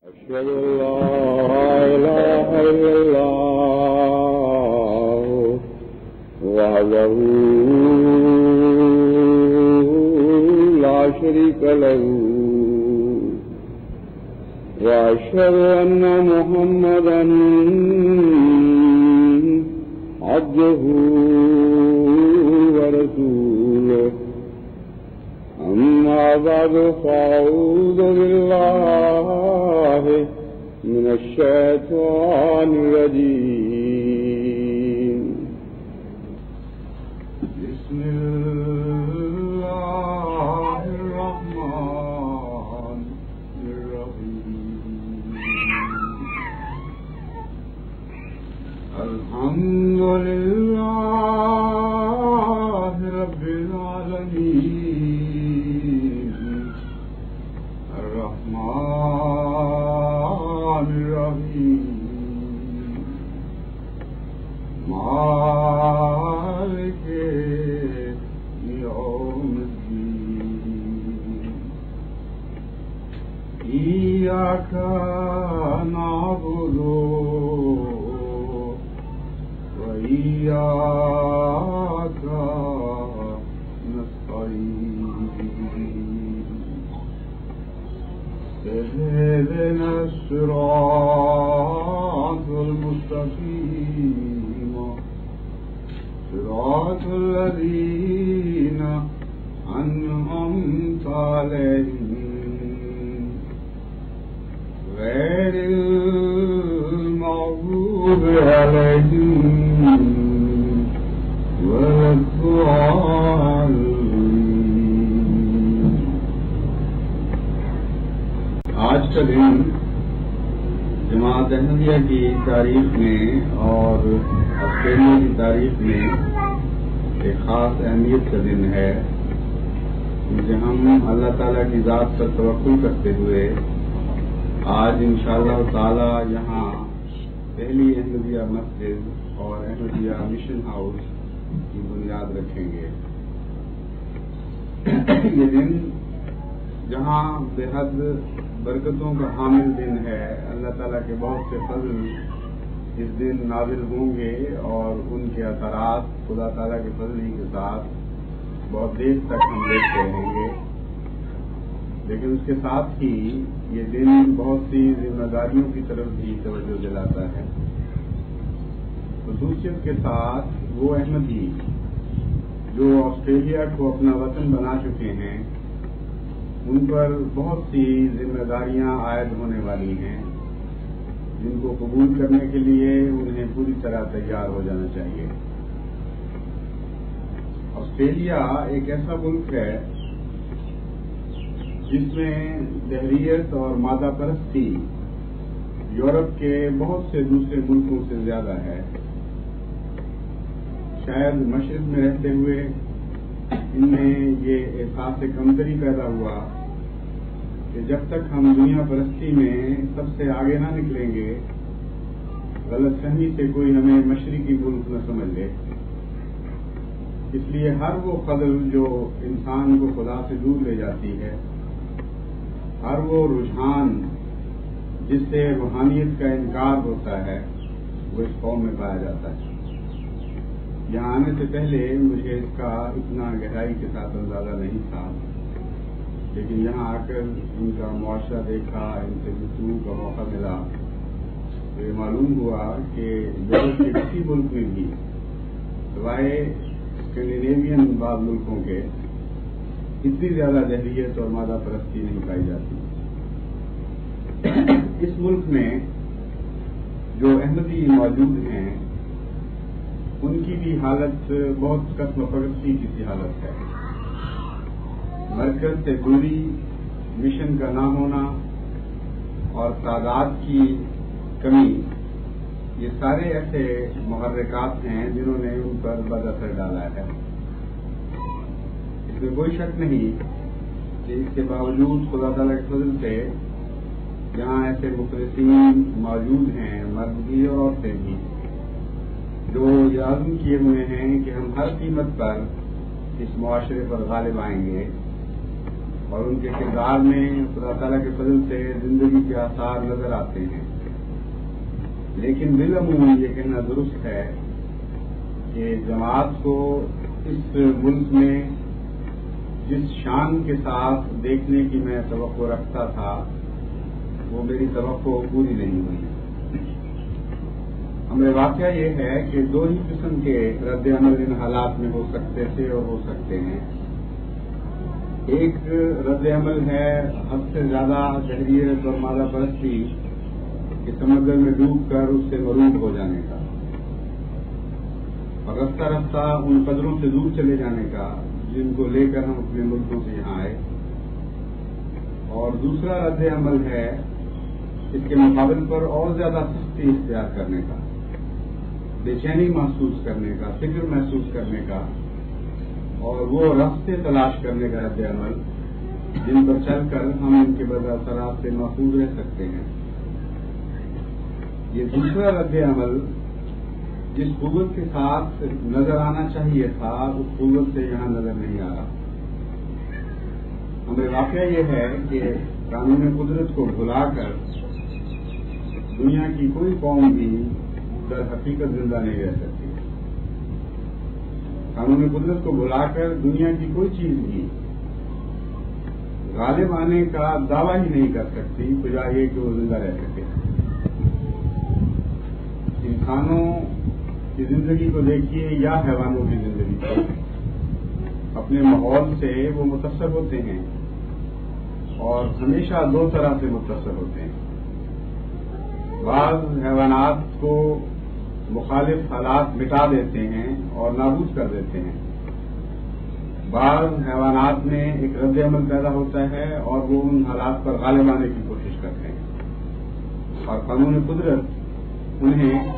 أشهد أن لا إله إلا الله وحده لا شريك له وأشهد أن محمدا عبده ورسوله أما بعد فأعوذ بالله من الشيطان الرجيم بسم الله الرحمن الرحيم الحمد لله رب العالمين الرحمن الرحيم مالك يوم الدين إياك نعبد وإياك اهدنا الصراط المستقيم صراط الذين أنعمت عليهم غير المغضوب عليهم ولا الضالين. آج کا دن جماعت احمدیہ کی تاریخ میں اور آسٹریلیا کی تاریخ میں ایک خاص اہمیت کا دن ہے. مجھے ہم اللہ تعالیٰ کی ذات پر توکل کرتے ہوئے آج انشاءاللہ تعالیٰ یہاں پہلی احمدیہ مسجد اور احمدیہ مشن ہاؤس کی بنیاد رکھیں گے. یہ دن جہاں بے حد برکتوں کا حامل دن ہے، اللہ تعالیٰ کے بہت سے فضل اس دن نازل ہوں گے اور ان کے اثرات خدا تعالیٰ کے فضل ہی کے ساتھ بہت دیر تک ہم دیکھتے رہیں گے. لیکن اس کے ساتھ ہی یہ دن بہت سی ذمہ داریوں کی طرف بھی توجہ دلاتا ہے. خصوصیت کے ساتھ وہ احمدی جو آسٹریلیا کو اپنا وطن بنا چکے ہیں ان پر بہت سی ذمہ داریاں عائد ہونے والی ہیں جن کو قبول کرنے کے لیے انہیں پوری طرح تیار ہو جانا چاہیے. آسٹریلیا ایک ایسا ملک ہے جس میں دہریت اور مادہ پرستی یورپ کے بہت سے دوسرے ملکوں سے زیادہ ہے. شاید مشرق میں رہتے ہوئے ان میں یہ احساس کمتری پیدا ہوا کہ جب تک ہم دنیا پرستی میں سب سے آگے نہ نکلیں گے غلط فہمی سے کوئی ہمیں مشرقی ملک نہ سمجھ لے. اس لیے ہر وہ قدر جو انسان کو خدا سے دور لے جاتی ہے، ہر وہ رجحان جس سے روحانیت کا انکار ہوتا ہے، وہ اس قوم میں پایا جاتا ہے. یہاں آنے سے پہلے مجھے اس کا اتنا گہرائی کے ساتھ اندازہ نہیں تھا، لیکن یہاں آ کر ان کا معاشرہ دیکھا، ان سے گفتگو کا موقع ملا تو یہ معلوم ہوا کہ یورپ کے کسی ملک میں بھی سوائے اسکینڈینیوین بعض ملکوں کے اتنی زیادہ دہریت اور مادہ پرستی نہیں پائی جاتی. اس ملک میں جو احمدی موجود ہیں ان کی بھی حالت بہت قسم پرستی کی سی حالت ہے. مرکز سے دوری، مشن کا نہ ہونا اور تعداد کی کمی، یہ سارے ایسے محرکات ہیں جنہوں نے ان پر بد اثر ڈالا ہے. اس میں کوئی شک نہیں کہ اس کے باوجود خدا تعالیٰ کے فضل سے یہاں ایسے مخلصین موجود ہیں، مرد بھی اور عورتیں بھی، جو یہ عزم کیے ہوئے ہیں کہ ہم ہر قیمت پر اس معاشرے پر غالب آئیں گے اور ان کے کردار میں خدا تعالیٰ کے فضل سے زندگی کے آثار نظر آتے ہیں، لیکن بالعموم یہ کہنا درست ہے کہ جماعت کو اس ملک میں جس شان کے ساتھ دیکھنے کی میں توقع رکھتا تھا وہ میری توقع پوری نہیں ہوئی۔ ہمیں واقعہ یہ ہے کہ دو ہی قسم کے رد عمل ان حالات میں ہو سکتے تھے اور ہو سکتے ہیں۔ ایک رد عمل ہے حد سے زیادہ جہریت اور مادہ پرستی کے سمندر میں ڈوب کر اس سے مروب ہو جانے کا اور رفتہ رفتہ ان قدروں سے دور چلے جانے کا جن کو لے کر ہم اپنے ملکوں سے یہاں آئے، اور دوسرا رد عمل ہے اس کے مقابل پر اور زیادہ سستی اختیار کرنے کا، بے چینی محسوس کرنے کا، فکر محسوس کرنے کا، اور وہ راستے تلاش کرنے کا رد عمل جن پر چل کر ہم ان کے بد اثرات سے محفوظ رہ سکتے ہیں۔ یہ دوسرا رد عمل جس قوت کے ساتھ نظر آنا چاہیے تھا اس قوت سے یہاں نظر نہیں آ رہا۔ ہمیں واقعہ یہ ہے کہ قانون قدرت کو بھلا کر دنیا کی کوئی قوم بھی در حقیقت زندہ نہیں رہ سکتی۔ قانون قدرت کو بھلا کر دنیا کی کوئی چیز بھی غالب آنے کا دعویٰ ہی نہیں کر سکتی بجائے کہ وہ زندہ رہ سکے۔ انسانوں کی زندگی کو دیکھیے یا حیوانوں کی زندگی کو، اپنے ماحول سے وہ متاثر ہوتے ہیں اور ہمیشہ دو طرح سے متاثر ہوتے ہیں۔ بعض حیوانات کو مخالف حالات مٹا دیتے ہیں اور نابود کر دیتے ہیں، بعض حیوانات میں ایک رد عمل پیدا ہوتا ہے اور وہ ان حالات پر غالب آنے کی کوشش کرتے ہیں، اور قانون قدرت انہیں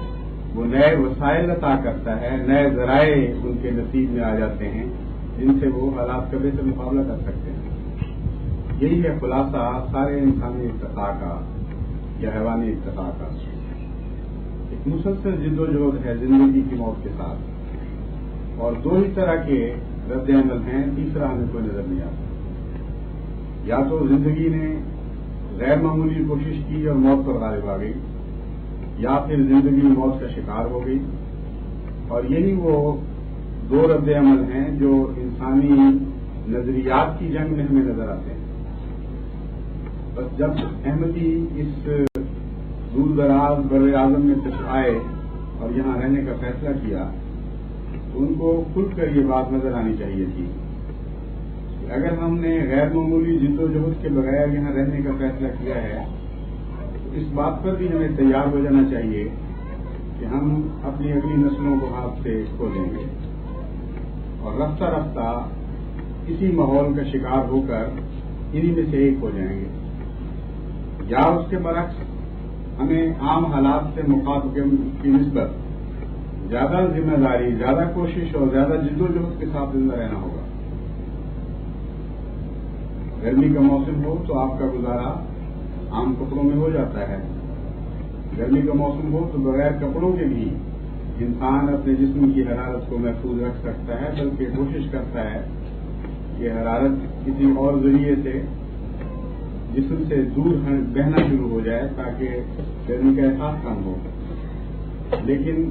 وہ نئے وسائل عطا کرتا ہے، نئے ذرائع ان کے نصیب میں آ جاتے ہیں جن سے وہ حالات کا بہتر مقابلہ کر سکتے ہیں۔ یہی ہے خلاصہ سارے انسانی ارتقاء کا یا حیوانی ارتقاء کا۔ ایک مسلسل جد و جہد ہے زندگی کی موت کے ساتھ، اور دو ہی طرح کے رد عمل ہیں، تیسرا ہمیں کوئی نظر نہیں آتا۔ یا تو زندگی نے غیر معمولی کوشش کی اور موت پر غالب آ گئی، یا پھر زندگی موت کا شکار ہو گئی، اور یہی وہ دو رد عمل ہیں جو انسانی نظریات کی جنگ میں ہمیں نظر آتے ہیں۔ بس جب احمدی اس دور دراز بر اعظم میں تشریف آئے اور یہاں رہنے کا فیصلہ کیا تو ان کو کھل کر یہ بات نظر آنی چاہیے تھی کہ اگر ہم نے غیر معمولی جد و جہد کے بغیر یہاں رہنے کا فیصلہ کیا ہے تو اس بات پر بھی ہمیں تیار ہو جانا چاہیے کہ ہم اپنی اگلی نسلوں کو ہاتھ سے کھو دیں گے اور رفتہ رفتہ اسی ماحول کا شکار ہو کر انہی میں سے ایک ہو جائیں گے، یا اس کے برعکس ہمیں عام حالات سے مخاطب کی نسبت زیادہ ذمہ داری، زیادہ کوشش اور زیادہ جد و جہد کے ساتھ زندہ رہنا ہوگا۔ گرمی کا موسم ہو تو آپ کا گزارا عام کپڑوں میں ہو جاتا ہے، گرمی کا موسم ہو تو بغیر کپڑوں کے بھی انسان اپنے جسم کی حرارت کو محفوظ رکھ سکتا ہے، بلکہ کوشش کرتا ہے کہ حرارت کسی اور ذریعے سے جسم سے دور بہنا شروع ہو جائے تاکہ گرمی کا احساس کم ہو۔ لیکن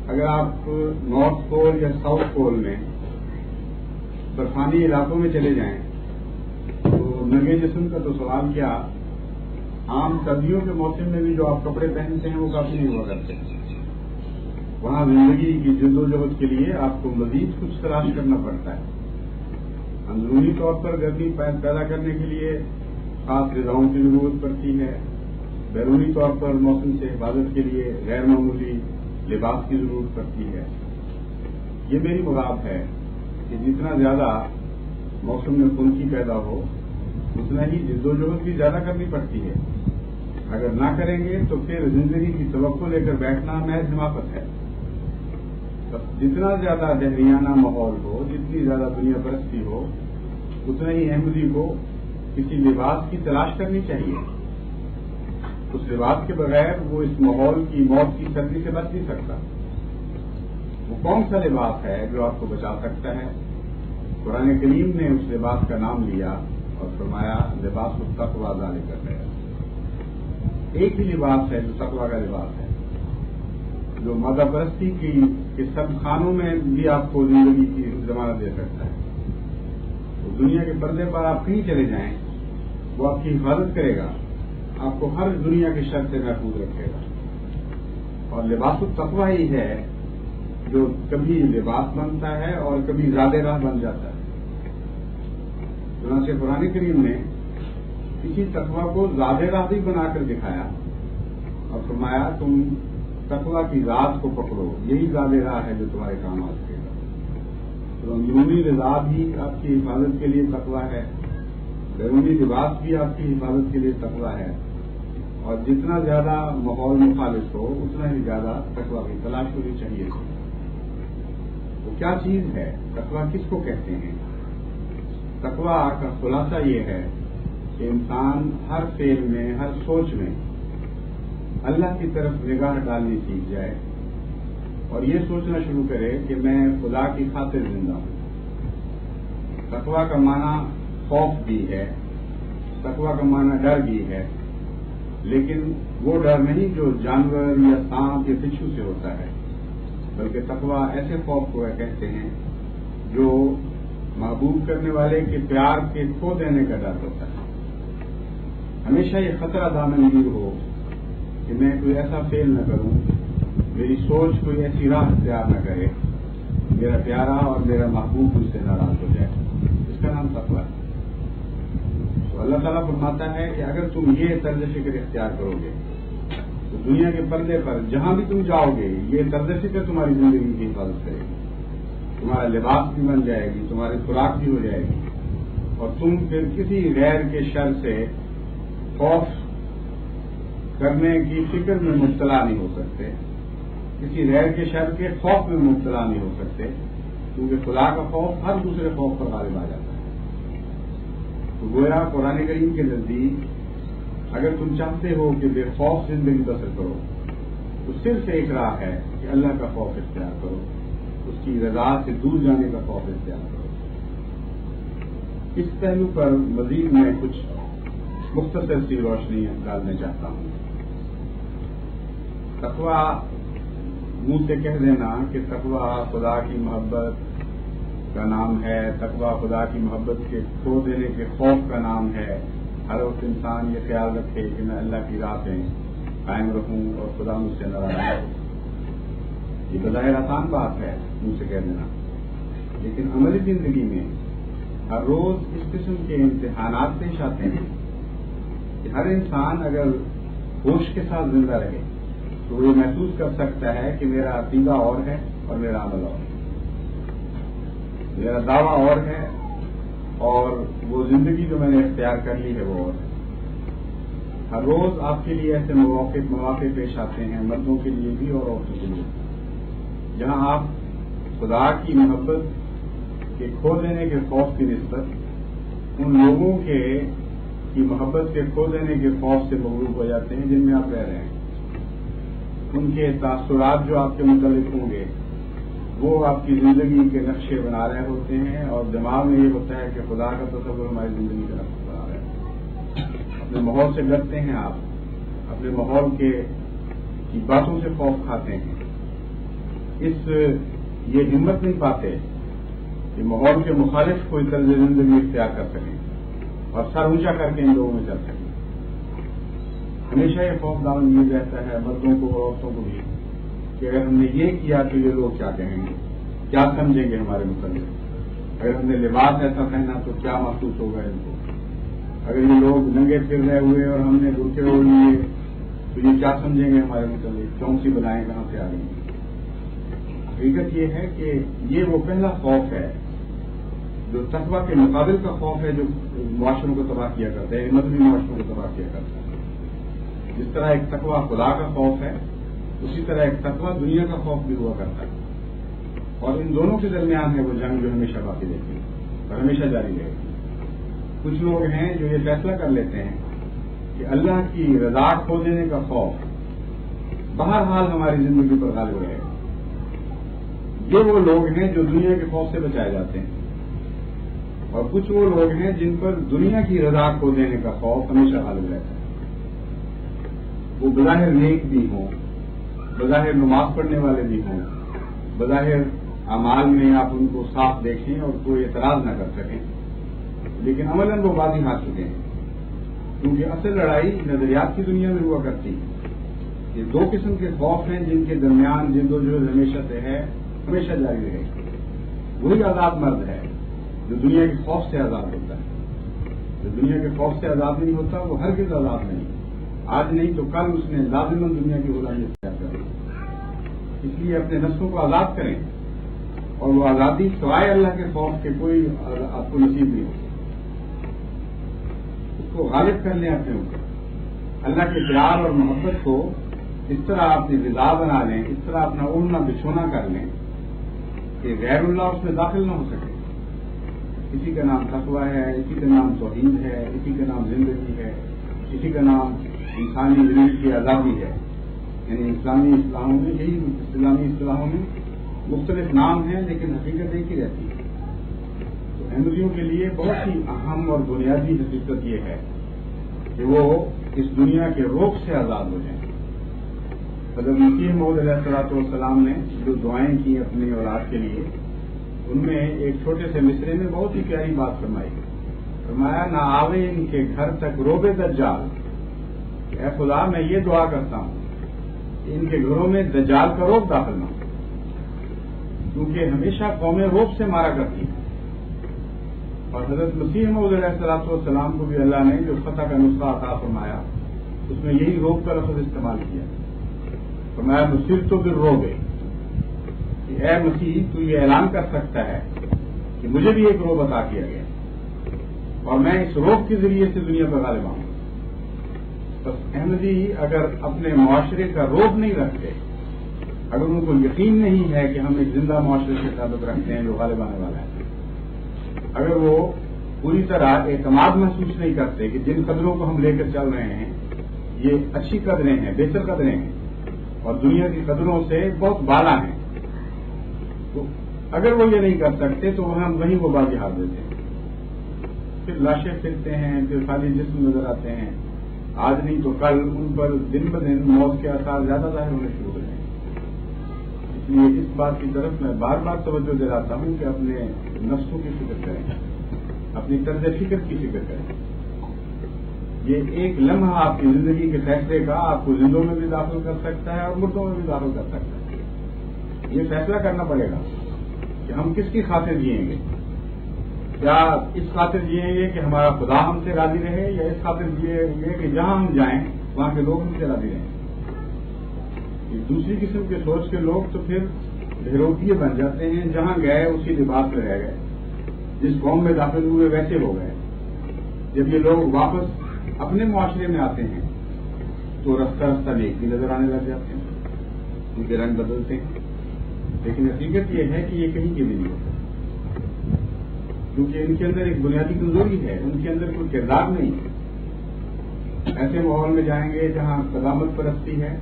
اگر آپ نارتھ پول یا ساؤتھ پول میں برفانی علاقوں میں چلے جائیں تو ننگے جسم کا تو سوال کیا، عام سردیوں کے موسم میں بھی جو آپ کپڑے پہنتے ہیں وہ کافی نہیں ہوا کرتے۔ وہاں زندگی کی جد و جہد کے لیے آپ کو مزید کچھ تلاش کرنا پڑتا ہے۔ اندرونی طور پر گرمی پیدا کرنے کے لیے خاص غذاؤں کی ضرورت پڑتی ہے، بیرونی طور پر موسم سے حفاظت کے لیے غیر معمولی لباس کی ضرورت پڑتی ہے۔ یہ میری مراد ہے کہ جتنا زیادہ موسم میں خنکی پیدا ہو اتنا ہی جد و جہد بھی زیادہ کرنی پڑتی ہے۔ اگر نہ کریں گے تو پھر زندگی کی توقع لے کر بیٹھنا محض حماقت ہے۔ بس جتنا زیادہ دہریانہ ماحول ہو، جتنی زیادہ دنیا پرستی ہو، اتنا ہی احمدی کو کسی لباس کی تلاش کرنی چاہیے۔ اس لباس کے بغیر وہ اس ماحول کی موت کی سردی سے بچ نہیں سکتا۔ وہ کون سا لباس ہے جو آپ کو بچا سکتا ہے؟ قرآن کریم نے اس لباس کا نام لیا اور فرمایا لباس التقوی ذالک خیر. ایک ہی لباس ہے جو تقوی کا لباس ہے، جو مادہ پرستی کے سب خانوں میں بھی آپ کو زندگی کی ضمانت دے سکتا ہے. تو دنیا کے پردے پر آپ کہیں چلے جائیں، وہ آپ کی حفاظت کرے گا، آپ کو ہر دنیا کے شر سے محفوظ رکھے گا. اور لباس التقوی ہی ہے جو کبھی لباس بنتا ہے اور کبھی زاد راہ بن جاتا ہے. چنانچہ قرآن کریم نے اسی تقوی کو زاد راہ بھی بنا کر دکھایا اور فرمایا تم تقوی کی ذات کو پکڑو، یہی زاد راہ ہے جو تمہارے کام آ سکے گا. تو اندرونی رضا بھی آپ کی حفاظت کے لیے تقوی ہے، بیرونی لباس بھی آپ کی حفاظت کے لیے تقوی ہے. اور جتنا زیادہ ماحول مخالف ہو اتنا ہی زیادہ تقوی کی تلاش ہونی چاہیے. تو کیا چیز ہے تقوی، کس کو کہتے ہیں؟ تقوی کا خلاصہ یہ ہے کہ انسان ہر فعل میں، ہر سوچ میں اللہ کی طرف نگاہ ڈالنی سیکھ جائے اور یہ سوچنا شروع کرے کہ میں خدا کی خاطر زندہ ہوں. تقوی کا معنی خوف بھی ہے، تقوی کا معنی ڈر بھی ہے، لیکن وہ ڈر نہیں جو جانور یا سانپ یا بچھو سے ہوتا ہے، بلکہ تقوی ایسے خوف کو کہتے ہیں جو محبوب کرنے والے کے پیار کے کھو دینے کا ڈر ہوتا ہے. ہمیشہ یہ خطرہ دامنگیر ہو کہ میں کوئی ایسا فعل نہ کروں، میری سوچ کوئی ایسی راہ اختیار نہ کرے، میرا پیارا اور میرا محبوب مجھ سے ناراض ہو جائے. اس کا نام تقوی ہے. تو اللہ تعالیٰ فرماتا ہے کہ اگر تم یہ طرز فکر اختیار کرو گے تو دنیا کے پردے پر جہاں بھی تم جاؤ گے یہ طرز فکر تمہاری زندگی کی حفاظت کرے گی، تمہارا لباس بھی بن جائے گی، تمہاری خوراک بھی ہو جائے گی، اور تم پھر کسی غیر کے شر سے خوف کرنے کی فکر میں مبتلا نہیں ہو سکتے، کسی غیر کے شر کے خوف میں مبتلا نہیں ہو سکتے، کیونکہ خدا کا خوف ہر دوسرے خوف پر غالب آ جاتا ہے. تو گویا قرآن کریم کے نزدیک اگر تم چاہتے ہو کہ بے خوف زندگی بسر کرو تو صرف ایک راہ ہے کہ اللہ کا خوف اختیار کرو، اس کی رضا سے دور جانے کا خوف اختیار کرو. اس پہلو پر مزید میں کچھ مختصر سی روشنی ڈالنا چاہتا ہوں. تقوی منہ سے کہہ دینا کہ تقوی خدا کی محبت کا نام ہے، تقوی خدا کی محبت کے کھو دینے کے خوف کا نام ہے. ہر وقت انسان یہ خیال رکھے کہ میں اللہ کی راہ پہ قائم رہوں اور خدا مجھ سے ناراض نہ ہو. یہ بظاہر آسان بات ہے منہ سے کہہ دینا، لیکن عملی زندگی میں ہر روز اس قسم کے امتحانات پیش آتے ہیں کہ ہر انسان اگر ہوش کے ساتھ زندہ رہے تو وہ یہ محسوس کر سکتا ہے کہ میرا عقیدہ اور ہے اور میرا عمل اور ہے، میرا دعویٰ اور ہے اور وہ زندگی جو میں نے اختیار کر لی ہے وہ اور ہے. ہر روز آپ کے لیے ایسے مواقع پیش آتے ہیں، مردوں کے لیے بھی اور عورتوں کے لیے، جہاں آپ خدا کی محبت کے کھو دینے کے خوف کی نسبت ان لوگوں کی محبت کے کھو دینے کے خوف سے مغلوب ہو جاتے ہیں جن میں آپ رہ رہے ہیں. ان کے تاثرات جو آپ کے متعلق ہوں گے وہ آپ کی زندگی کے نقشے بنا رہے ہوتے ہیں، اور دماغ میں یہ ہوتا ہے کہ خدا کا تصور ہماری زندگی کا نقشہ بنا رہا ہے. اپنے ماحول سے ڈرتے ہیں آپ، اپنے ماحول کی باتوں سے خوف کھاتے ہیں، یہ ہمت نہیں پاتے کہ ماحول کے مخالف کوئی طرز زندگی اختیار کر سکیں اور سر اونچا کر کے ان لوگوں میں چل سکیں. ہمیشہ یہ خوف دامنگیر رہتا ہے مردوں کو اور عورتوں کو بھی کہ اگر ہم نے یہ کیا تو یہ لوگ کیا کہیں گے، کیا سمجھیں گے ہمارے متعلق، اگر ہم نے لباس ایسا پہنا تو کیا محسوس ہوگا ان کو، اگر یہ لوگ ننگے پھر رہے ہوئے اور ہم نے برقعے اوڑھ لیے تو یہ کیا سمجھیں گے ہمارے متعلق، کون سی بلائیں کہاں سے آ رہی ہیں. حقیقت یہ ہے کہ یہ وہ پہلا خوف ہے جو تقوی کے مقابل کا خوف ہے جو معاشروں کو تباہ کیا کرتا ہے، مذہبی معاشروں کو تباہ کیا کرتا ہے. جس طرح ایک تقوی خدا کا خوف ہے اسی طرح ایک تقوی دنیا کا خوف بھی ہوا کرتا ہے، اور ان دونوں کے درمیان ہے وہ جنگ جو ہمیشہ باقی رہتی ہے اور ہمیشہ جاری رہے گی. کچھ لوگ ہیں جو یہ فیصلہ کر لیتے ہیں کہ اللہ کی رضا کھو دینے کا خوف بہرحال ہماری زندگی پر غالب رہے گا. یہ وہ لوگ ہیں جو دنیا کے خوف سے بچائے جاتے ہیں. اور کچھ وہ لوگ ہیں جن پر دنیا کی رضا کو دینے کا خوف ہمیشہ غالب رہتا ہے. وہ بظاہر نیک بھی ہوں، بظاہر نماز پڑھنے والے بھی ہوں، بظاہر اعمال میں آپ ان کو صاف دیکھیں اور کوئی اعتراض نہ کر سکیں، لیکن عملاً وہ بازی ہار چکے ہیں. کیونکہ اصل لڑائی نظریات کی دنیا میں ہوا کرتی ہے. یہ دو قسم کے خوف ہیں جن کے درمیان جد و جہد ہمیشہ سے ہے، ہمیشہ جاری رہے گی. وہی آزاد مرد ہے جو دنیا کے خوف سے آزاد ہوتا ہے. جو دنیا کے خوف سے آزاد نہیں ہوتا وہ ہرگز آزاد نہیں. آج نہیں تو کل اس نے لازماً دنیا کی غلامی اختیار کرنی. اس لیے اپنے نفسوں کو آزاد کریں، اور وہ آزادی سوائے اللہ کے خوف کے کوئی آپ کو نصیب نہیں ہوتی. اس کو غالب کر لیں اپنے اوپر. اللہ کے پیار اور محبت کو اس طرح اپنی غذا بنا لیں، اس طرح اپنا اڑنا بچھونا کر لیں کہ غیر اللہ اس میں داخل نہ ہو سکے. اسی کا نام تقویٰ ہے، اسی کا نام توحید ہے، اسی کا نام زندگی ہے، اسی کا نام انسانی زندگی کی آزادی ہے. یعنی اسلامی اصطلاحوں میں مختلف نام ہیں لیکن حقیقت ایک ہی رہتی ہے. تو احمدیوں کے لیے بہت ہی اہم اور بنیادی حقیقت یہ ہے کہ وہ اس دنیا کے روگ سے آزاد ہو جائیں. حضرت مسیح موعود علیہ السلام نے جو دعائیں کی اپنی اولاد کے لیے، ان میں ایک چھوٹے سے مصرے میں بہت ہی پیاری بات فرمائی. فرمایا نہ آوے ان کے گھر تک روبے دجال. اے خدا میں یہ دعا کرتا ہوں کہ ان کے گھروں میں دجال کا روب داخل نہ ہو، کیونکہ ہمیشہ قومیں روب سے مارا کرتی ہیں. اور حضرت مسیح موعود علیہ السلام کو بھی اللہ نے جو فتح کا نسخہ عطا فرمایا اس میں یہی روب کا لفظ استعمال کیا. فرمایا مسیح تو پھر روبے کہ اے مسیح تو یہ اعلان کر سکتا ہے کہ مجھے بھی ایک روب عطا کیا گیا اور میں اس روب کے ذریعے سے دنیا پر غالب آؤں. بس احمدی اگر اپنے معاشرے کا روب نہیں رکھتے، اگر ان کو یقین نہیں ہے کہ ہم ایک زندہ معاشرے سے تعلق رکھتے ہیں جو غالب آنے والا ہے، اگر وہ پوری طرح اعتماد محسوس نہیں کرتے کہ جن قدروں کو ہم لے کر چل رہے ہیں یہ اچھی قدریں ہیں، بہتر قدریں ہیں اور دنیا کی قدروں سے بہت بالا ہیں، تو اگر وہ یہ نہیں کر سکتے تو ہم وہیں وہ بازی ہار دیتے ہیں. پھر لاشیں پھرتے ہیں، پھر خالی جسم نظر آتے ہیں. آج نہیں تو کل ان پر دن بدن موت کے آثار زیادہ ظاہر ہونے شروع ہو جائیں. اس لیے اس بات کی طرف میں بار بار توجہ دلاتا ہوں کہ اپنے نفسوں کی فکر کریں، اپنی طرز فکر کی فکر کریں. یہ ایک لمحہ آپ کی زندگی کے فیصلے کا آپ کو زندوں میں بھی داخل کر سکتا ہے اور مردوں میں بھی داخل کر سکتا ہے. یہ فیصلہ کرنا پڑے گا کہ ہم کس کی خاطر جیئیں گے. کیا اس خاطر جیئیں گے کہ ہمارا خدا ہم سے راضی رہے، یا اس خاطر جیئیں گے کہ جہاں ہم جائیں وہاں کے لوگ ہم سے راضی رہیں. دوسری قسم کے سوچ کے لوگ تو پھر بہروپیے بن جاتے ہیں، جہاں گئے اسی لباس میں رہ گئے، جس قوم میں داخل ہوئے ویسے ہو گئے. جب یہ لوگ واپس اپنے معاشرے میں آتے ہیں تو رفتہ رفتہ نیک بھی نظر آنے لگ جاتے ہیں، ان کے رنگ بدلتے ہیں. لیکن حقیقت یہ ہے کہ یہ کہیں کے بھی نہیں ہوتا، کیونکہ ان کے اندر ایک بنیادی کمزوری ہے، ان کے اندر کوئی کردار نہیں ہے. ایسے ماحول میں جائیں گے جہاں قدامت پرستی ہے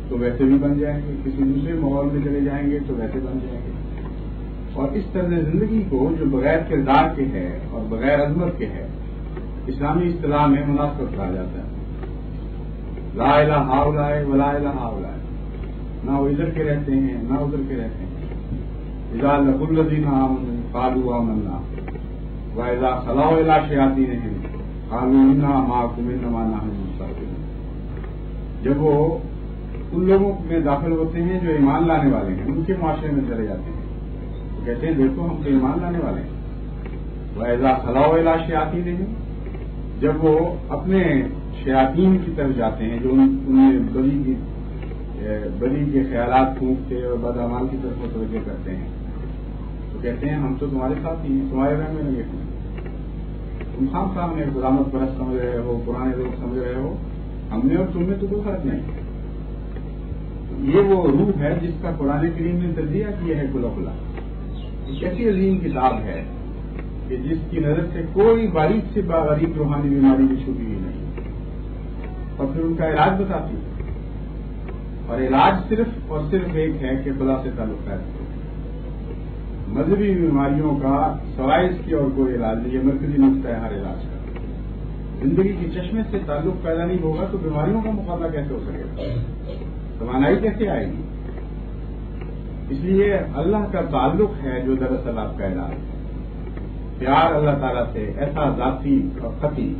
تو ویسے بھی بن جائیں گے، کسی دوسرے ماحول میں چلے جائیں گے تو ویسے بن جائیں گے. اور اس طرز زندگی کو جو بغیر کردار کے ہے اور بغیر عظمت کے ہے، اسلامی اصطلاح میں منافقت کہا جاتا ہے. لا الہ ہؤلاء ولا الہ ہؤلاء، نہ وہ ادھر کے رہتے ہیں نہ ادھر کے رہتے ہیں. اذا لقوا الذین آمنوا قالوا آمنا واذا خلوا الی شیاطینہم قالوا انا معکم انما نحن مستہزئون. جب وہ ان لوگوں میں داخل ہوتے ہیں جو ایمان لانے والے ہیں، ان کے معاشرے میں چلے جاتے ہیں، تو کہتے ہیں دیکھو ہم تو ایمان لانے والے ہیں. واذا خلوا الی شیاطینہم، جب وہ اپنے شیاطین کی طرف جاتے ہیں جو انہیں بلی کے خیالات پھونکتے اور بدعمال کی طرف متوجہ کرتے ہیں، تو کہتے ہیں ہم تو تمہارے ساتھ ہی تمہارے رنگ میں لگے ہیں، تم خام خام میں غلامت پرست سمجھ رہے ہو، پرانے لوگ سمجھ رہے ہو، ہم نے اور تم میں تو کوئی فرق نہیں. یہ وہ روح ہے جس کا قرآن کریم نے تجزیہ کیا ہے کھلا کھلا. ایک ایسی عظیم کتاب ہے کہ جس کی نظر سے کوئی باریک سے باریک روحانی بیماری بھی چھپی ہوئی نہیں، اور پھر ان کا علاج بتاتی ہے. اور علاج صرف اور صرف ایک ہے کہ خدا سے تعلق ہے. مذہبی بیماریوں کا سوائے اس کی اور کوئی علاج نہیں. یہ مرکزی نقطہ ہے ہر علاج کا. زندگی کی چشمے سے تعلق پیدا نہیں ہوگا تو بیماریوں کا مقابلہ کیسے ہو سکے گا؟ توانائی کیسے آئے گی؟ اس لیے اللہ کا تعلق ہے جو دراصل آپ کا علاج ہے. پیار اللہ تعالیٰ سے ایسا ذاتی اور قطعی،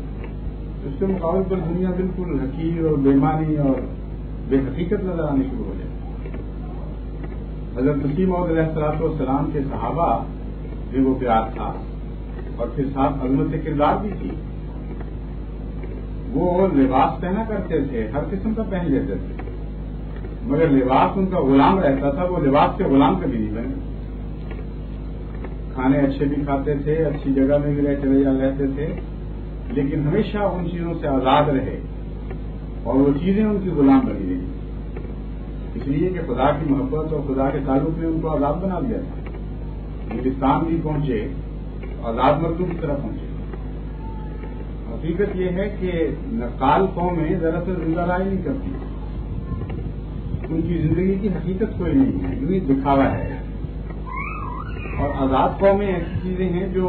اس کے مقابلے پر دنیا بالکل حقیر اور بے معنی اور بے حقیقت نظر آنے شروع ہو جائے. حضرت مسیح موعود علیہ الصلوۃ والسلام کے صحابہ میں وہ پیار تھا اور پھر ساتھ عظمت کردار بھی تھی. وہ لباس پہنا کرتے تھے، ہر قسم کا پہن لیتے تھے، مگر لباس ان کا غلام رہتا تھا. وہ لباس کے غلام کبھی نہیں بنے. کھانے اچھے بھی کھاتے تھے، اچھی جگہ میں بھی چلے رہتے تھے، لیکن ہمیشہ ان چیزوں سے آزاد رہے اور وہ چیزیں ان کی غلام بنی رہی. اس لیے کہ خدا کی محبت اور خدا کے تعلق نے ان کو آزاد بنا دیا تھا. ہندوستان بھی پہنچے، آزاد مردوں کی طرف پہنچے. حقیقت یہ ہے کہ نقال قومیں دراصل زندہ رائے نہیں کرتی. ان کی زندگی کی حقیقت کوئی نہیں ہے، یہ دکھاوا ہے. اور آزاد قومیں ایسی چیزیں ہیں جو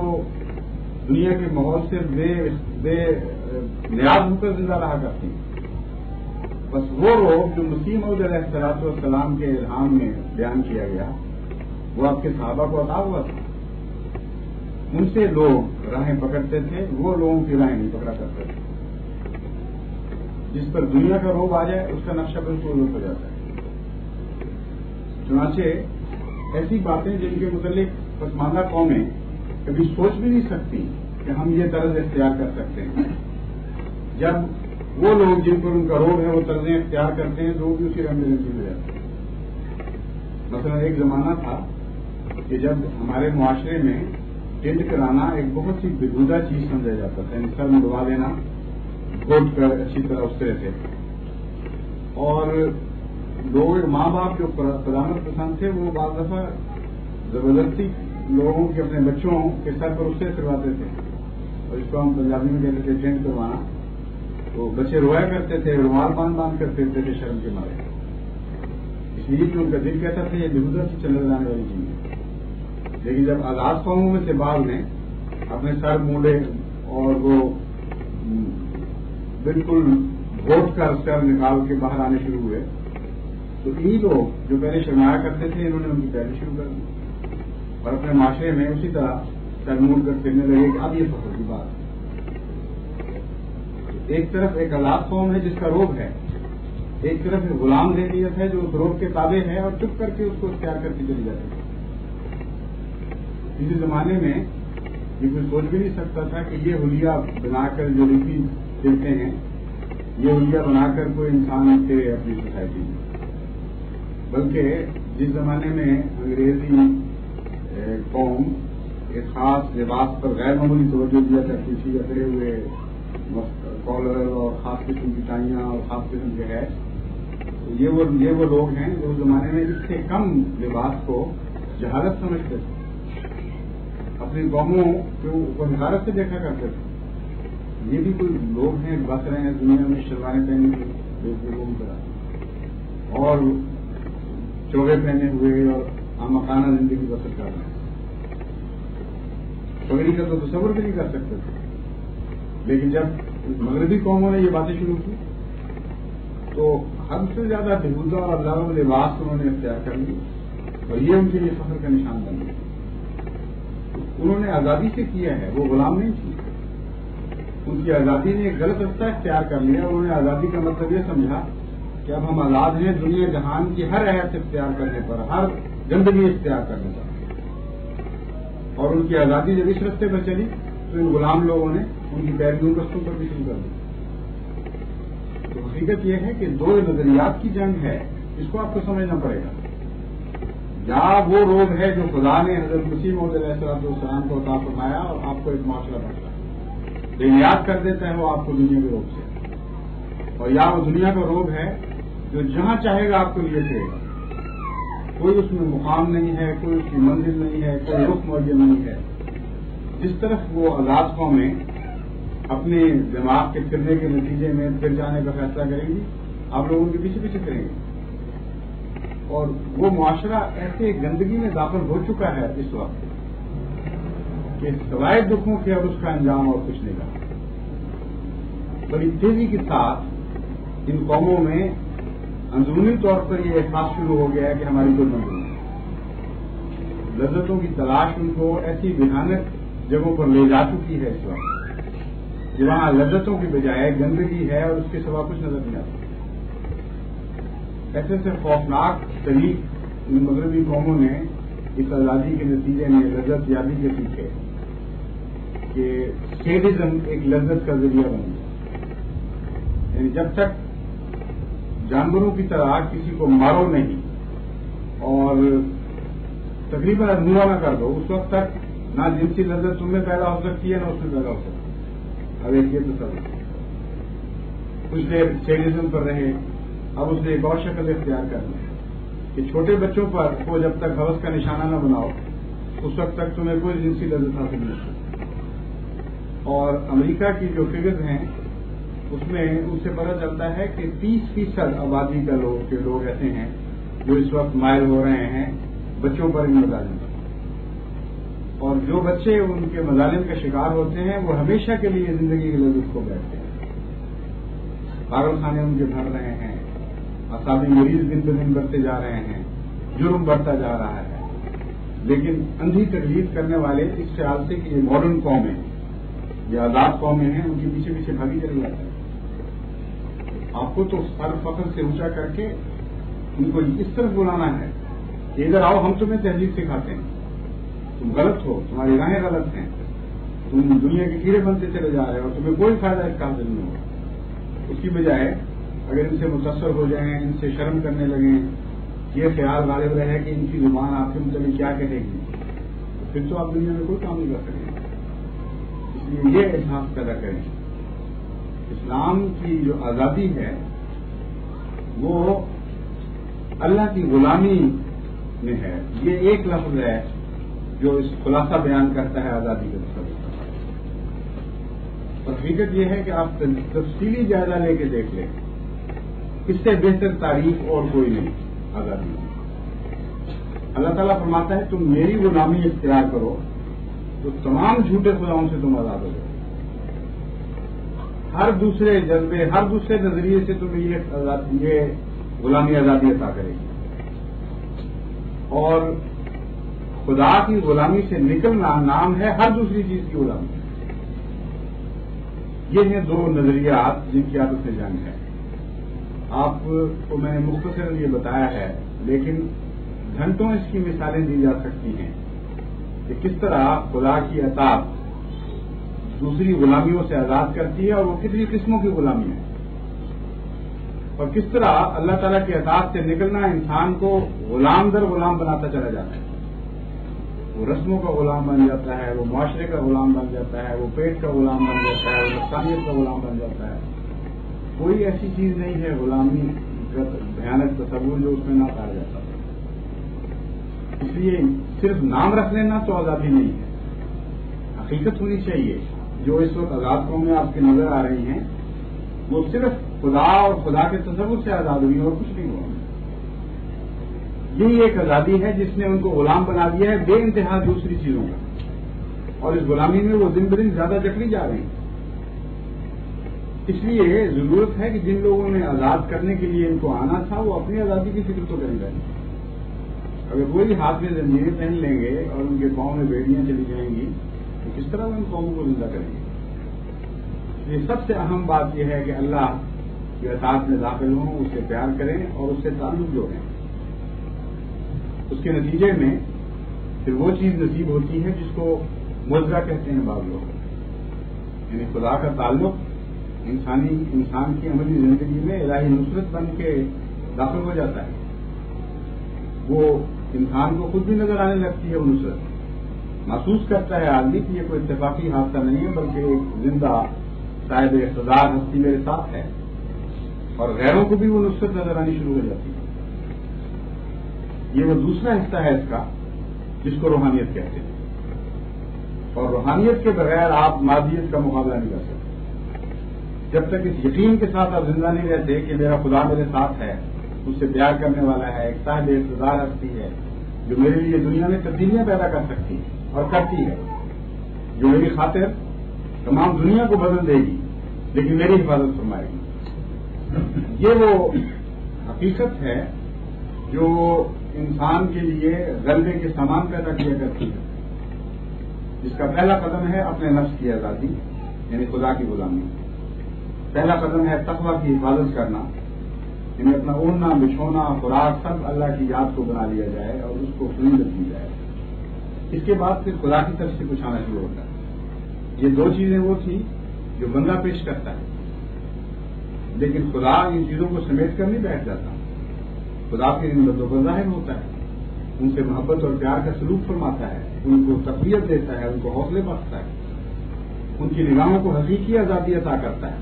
دنیا کے ماحول سے بے نیاز ہو کر زندہ رہا کرتی ہیں. بس وہ لوگ جو مسیح موعود علیہ الصلوۃ والسلام کے الہام میں بیان کیا گیا وہ آپ کے صحابہ کو عطا ہوا تھا. ان سے لوگ راہیں پکڑتے تھے، وہ لوگوں کی راہیں نہیں پکڑا کرتے تھے. جس پر دنیا کا روب آ جائے اس کا نقشہ بالکل الٹ ہو جاتا ہے. چنانچہ ایسی باتیں جن کے متعلق پسماندہ قومیں کبھی سوچ بھی نہیں سکتی کہ ہم یہ طرز اختیار کر سکتے ہیں، جب وہ لوگ جن پر ان کا روب ہے وہ طرزیں اختیار کرتے ہیں تو وہ بھی اسی رنگ میں ہو جاتے ہیں. مثلا ایک زمانہ تھا کہ جب ہمارے معاشرے میں ٹینٹ کرانا ایک بہت ہی بےہودہ چیز سمجھا جاتا تھا. یعنی سر منڈوا لینا، گھوٹ کر اچھی طرح اس طرح سے. اور لوگ ماں باپ جو قدامت پسند تھے وہ بعض دفعہ زبردستی لوگوں کے اپنے بچوں کے سر پر اس سے کرواتے تھے، اور اس کو ہم پنجابی میں کہتے تھے ٹینٹ کروانا. تو بچے رویا کرتے تھے، رومال باندھ کر پھرتے تھے شرم کے مارے، اس لیے کہ ان کا دل کہتا تھا یہ بےہودہ سے چلے جانے والی چیز ہے. لیکن جب آزاد قوموں میں سے بعض نے اپنے سر مونڈے اور وہ بالکل گھوٹ کر سر نکال کے باہر آنے شروع ہوئے تو انہی لوگ جو پہلے شرمایا کرتے تھے انہوں نے ان کی پیروی شروع کر دی اور اپنے معاشرے میں اسی طرح سر مونڈ کر پھرنے لگے کہ اب یہ فخر کی بات ہے. ایک طرف ایک آزاد قوم ہے جس کا روب ہے، ایک طرف ایک غلام ذہنیت ہے جو اس روب کے تابع ہے اور چپ کر کے اس کو اختیار کر کے چلی جاتی ہے. اسی زمانے میں یہ کوئی سوچ بھی نہیں سکتا تھا کہ یہ حلیہ بنا کر جو ریتی دیتے ہیں یہ حلیہ بنا کر کوئی انسان سے اپنی سوسائٹی میں، بلکہ جس زمانے میں انگریزی قوم ایک خاص لباس پر غیر معمولی توجہ دیا کرتی تھی، اکڑے ہوئے کالر اور خاص قسم کی ٹائیاں اور خاص قسم کے ہے، یہ وہ لوگ ہیں جو اس زمانے میں اس سے کم لباس کو جہالت سمجھتے تھے، اپنی قوموں کو حقارت سے دیکھا کرتے تھے. یہ بھی کوئی لوگ ہیں بس رہے ہیں دنیا میں شلواریں پہنے ہوئے اور چوڑے پہنے ہوئے اور آمخانہ زندگی بسر کر رہے ہیں. پگڑی کا تو تصور بھی نہیں کر سکتے تھے. لیکن جب مغربی قوموں نے یہ باتیں شروع کی تو حد سے زیادہ بےہودہ اور ابلاغ لباس انہوں نے اختیار کر لی اور یہ ان کے لیے فخر کا نشان بن گیا. انہوں نے آزادی سے کیا ہے، وہ غلام نہیں تھی. ان کی آزادی نے ایک غلط رستہ اختیار کر لیا. انہوں نے آزادی کا مطلب یہ سمجھا کہ اب ہم آزاد ہیں دنیا جہان کی ہر عہد اختیار کرنے پر، ہر گندگی اختیار کرنے پر. اور ان کی آزادی جب اس رستے پر چلی تو ان غلام لوگوں نے ان کی پیروی رستوں پر بھی شروع کر دی. تو حقیقت یہ ہے کہ دو نظریات کی جنگ ہے، اس کو آپ کو سمجھنا پڑے گا. یا وہ روب ہے جو خدا نے حضرت مسیح موعود علیہ السلام کو عطا فرمایا اور آپ کو ایک معاشرہ بنتا ہے، بے نیاز کر دیتا ہے وہ آپ کو دنیا کے روب سے. اور یا وہ دنیا کا روب ہے جو جہاں چاہے گا آپ کو لیے چلے گا. کوئی اس میں مقام نہیں ہے، کوئی اس کی منزل نہیں ہے، کوئی رخ معین نہیں ہے. جس طرف وہ آزاد قومیں اپنے دماغ کے پھرنے کے نتیجے میں پھر جانے کا فیصلہ کریں گی، آپ لوگوں کے پیچھے پیچھے کریں گے. اور وہ معاشرہ ایسے گندگی میں داخل ہو چکا ہے اس وقت کہ سوائے دکھوں کے اب اس کا انجام اور کچھ نہیں رہا. بڑی تیزی کے ساتھ ان قوموں میں اندرونی طور پر یہ احساس شروع ہو گیا ہے کہ ہماری کوئی منزل نہیں. لذتوں کی تلاش ان کو ایسی بھیانک جگہوں پر لے جا چکی ہے اس وقت جہاں لذتوں کی بجائے گندگی ہے اور اس کے سوا کچھ نظر نہیں آتا. ایسے خوفناک طریق ان مغربی قوموں نے اس آزادی کے نتیجے میں لذت یابی کے سیکھے کہ سیڈزم ایک لذت کا ذریعہ بن گیا. یعنی جب تک جانوروں کی طرح کسی کو مارو نہیں اور تقریباً ادھورا نہ کر دو اس وقت تک نہ جنسی لذت تم میں پیدا ہو سکتی ہے نہ اس میں پیدا ہو سکتی ہے. اب ایک یہ تو کچھ دیر سیڈزم پر رہے. اب اس نے ایک اور شکل اختیار کر لی کہ چھوٹے بچوں پر کو جب تک ہوس کا نشانہ نہ بناؤ اس وقت تک تمہیں کوئی جنسی لذت حاصل نہیں ہوتی. اور امریکہ کی جو فگرز ہیں اس میں ان سے پتہ چلتا ہے کہ 30% آبادی کے لوگ ایسے ہیں جو اس وقت مائل ہو رہے ہیں بچوں پر ان مظالم. اور جو بچے ان کے مظالم کا شکار ہوتے ہیں وہ ہمیشہ کے لیے زندگی کی لذت کو بیٹھتے ہیں. پاگل خانے ان کے بھر رہے ہیں. اعصابی مریض دن بہ دن بڑھتے جا رہے ہیں. جرم بڑھتا جا رہا ہے. لیکن اندھی تقلید کرنے والے اس خیال سے کہ یہ ماڈرن قومیں یہ آزاد قومیں ہیں ان کے پیچھے پیچھے بھاگی چلی جاتا ہے. آپ کو تو سر فخر سے اونچا کر کے ان کو اس طرف بلانا ہے کہ ادھر آؤ ہم تمہیں تہذیب سکھاتے ہیں. تم غلط ہو. تمہاری راہیں غلط ہیں. تم دنیا کے کیڑے بنتے چلے جا رہے ہو. تمہیں کوئی فائدہ اس کا حاصل نہیں ہوگا. اس کی بجائے اگر ان سے متاثر ہو جائیں ان سے شرم کرنے لگیں یہ خیال غالب رہے کہ ان کی زبان آپ کے متعلق کیا کہے گی تو پھر تو آپ دنیا میں کوئی کام نہیں کر سکیں. اس لیے یہ احساس پیدا کریں اسلام کی جو آزادی ہے وہ اللہ کی غلامی میں ہے. یہ ایک لفظ ہے جو اس خلاصہ بیان کرتا ہے آزادی کے تصور کا. حقیقت یہ ہے کہ آپ تفصیلی جائزہ لے کے دیکھ لیں اس سے بہتر تعریف اور کوئی نہیں آزادی. اللہ تعالیٰ فرماتا ہے تم میری غلامی اختیار کرو تو تمام جھوٹے خداؤں سے تم آزاد ہو جاؤ. ہر دوسرے جذبے ہر دوسرے نظریے سے تمہیں یہ غلامی آزادی عطا کرے گی. اور خدا کی غلامی سے نکلنا نام ہے ہر دوسری چیز کی غلامی. یہ ہیں دو نظریات جن کی آپس میں جنگ ہے. آپ کو میں نے مختصر یہ بتایا ہے لیکن گھنٹوں اس کی مثالیں دی جا سکتی ہیں کہ کس طرح خدا کی اطاعت دوسری غلامیوں سے آزاد کرتی ہے اور وہ کتنی قسموں کی غلامی ہے. اور کس طرح اللہ تعالیٰ کی اطاعت سے نکلنا انسان کو غلام در غلام بناتا چلا جاتا ہے. وہ رسموں کا غلام بن جاتا ہے. وہ معاشرے کا غلام بن جاتا ہے. وہ پیٹ کا غلام بن جاتا ہے. وہ نفسانیت کا غلام بن جاتا ہے. کوئی ایسی چیز نہیں ہے غلامی کا بھیانک تصور جو اس میں نہ پایا جاتا. اس لیے صرف نام رکھ لینا تو آزادی نہیں ہے. حقیقت ہونی چاہیے. جو اس وقت آزاد قومیں آپ کی نظر آ رہی ہیں وہ صرف خدا اور خدا کے تصور سے آزاد ہوئی اور کچھ نہیں ہوا. یہی ایک آزادی ہے جس نے ان کو غلام بنا دیا ہے بے انتہا دوسری چیزوں کا. اور اس غلامی میں وہ دن بدن زیادہ جکڑی جا رہی ہیں. اس لیے ضرورت ہے کہ جن لوگوں نے آزاد کرنے کے لیے ان کو آنا تھا وہ اپنی آزادی کی فکر تو کریں گے. اگر وہی ہاتھ میں زنجیریں پہن لیں گے اور ان کے پاؤں میں بیڑیاں چلی جائیں گی تو کس طرح وہ ان قوموں کو زندہ کریں گے. یہ سب سے اہم بات یہ ہے کہ اللہ کے اطاعت میں داخل ہوں اس سے پیار کریں اور اس سے تعلق جوڑیں. اس کے نتیجے میں پھر وہ چیز نصیب ہوتی ہے جس کو معجزہ کہتے ہیں بعض لوگ. یعنی خدا کا تعلق انسان کی عملی زندگی میں الہی نصرت بن کے داخل ہو جاتا ہے. وہ انسان کو خود بھی نظر آنے لگتی ہے. وہ نصرت محسوس کرتا ہے آدمی کہ یہ کوئی اتفاقی حادثہ نہیں ہے بلکہ ایک زندہ صاحب اقتدار ہستی میرے ساتھ ہے. اور غیروں کو بھی وہ نصرت نظر آنی شروع ہو جاتی ہے. یہ وہ دوسرا حصہ ہے اس کا جس کو روحانیت کہتے ہیں. اور روحانیت کے بغیر آپ مادیت کا مقابلہ نہیں کر سکتے. جب تک اس یقین کے ساتھ آپ زندہ نہیں رہتے کہ میرا خدا میرے ساتھ ہے مجھ سے پیار کرنے والا ہے، ایک صاحب اقتدار ہستی ہے جو میرے لیے دنیا میں تبدیلیاں پیدا کر سکتی ہے اور کرتی ہے، جو میری خاطر تمام دنیا کو بدل دے گی لیکن میری حفاظت فرمائے گی۔ یہ وہ حقیقت ہے جو انسان کے لیے غلبے کے سامان پیدا کیا کرتی ہے، جس کا پہلا قدم ہے اپنے نفس کی آزادی یعنی خدا کی غلامی، پہلا قدم ہے تقویٰ کی حفاظت کرنا یعنی اپنا اوڑھنا بچھونا خوراک سب اللہ کی یاد کو بنا لیا جائے اور اس کو خریدت کی جائے۔ اس کے بعد پھر خدا کی طرف سے کچھ آنا شروع ہوتا ہے۔ یہ دو چیزیں وہ تھیں جو بندہ پیش کرتا ہے، لیکن خدا ان چیزوں کو سمیٹ کر نہیں بیٹھ جاتا، خدا کے ان بندوں کو ظاہر ہوتا ہے، ان سے محبت اور پیار کا سلوک فرماتا ہے، ان کو تقویت دیتا ہے، ان کو حوصلے بخشتا ہے، ان کی نگاہوں کو حقیقی آزادی عطا کرتا ہے،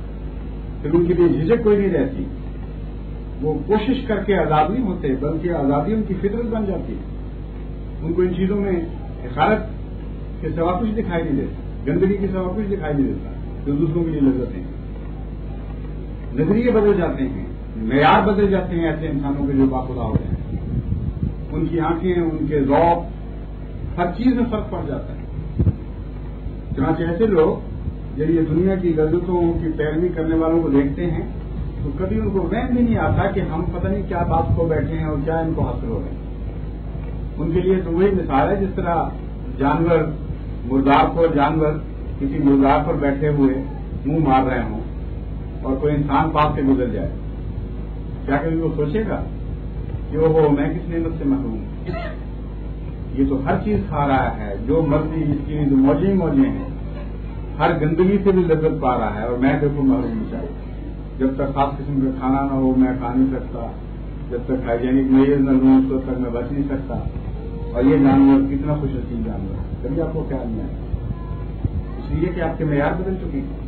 پھر ان کے لیے جھجک کوئی نہیں رہتی، وہ کوشش کر کے آزاد نہیں ہوتے بلکہ آزادی ان کی فطرت بن جاتی ہے۔ ان کو ان چیزوں میں حقارت کے سوا کچھ دکھائی نہیں دیتا، گندگی کے سوا کچھ دکھائی نہیں دیتا جو دوسروں کے لیے لذت ہیں۔ نظریے بدل جاتے ہیں، معیار بدل جاتے ہیں ایسے انسانوں کے جو باخدا ہوتے ہیں، ان کی آنکھیں، ان کے ذوق، ہر چیز میں فرق پڑ جاتا ہے۔ چنانچہ ایسے لوگ جب یہ دنیا کی غلطوں کی پیروی کرنے والوں کو دیکھتے ہیں تو کبھی ان کو وہم بھی نہیں آتا کہ ہم پتہ نہیں کیا بات کو بیٹھے ہیں اور کیا ان کو حاصل ہو رہے ہیں۔ ان کے لیے تو وہی مثال ہے جس طرح جانور مردار جانور کسی مردار پر بیٹھے ہوئے منہ مار رہے ہوں اور کوئی انسان پاس سے گزر جائے، کیا کبھی وہ سوچے گا کہ وہ میں کس نعمت سے محروم ہوں؟ یہ تو ہر چیز کھا رہا ہے، جو مرضی اس کی جو موجیں ہیں، ہر گندگی سے بھی لذت پا رہا ہے اور میں دیکھو محروم نہیں چاہیے۔ جب تک خاص قسم کا کھانا نہ ہو میں کھا نہیں سکتا، جب تک ہائیجینک میز نہ لوں اس وقت تک میں بچ نہیں سکتا۔ اور یہ جانور کتنا خوش نصیب جانور ہے، کبھی آپ کو خیال نہیں آیا، اس لیے کہ آپ کے معیار بدل چکے ہیں۔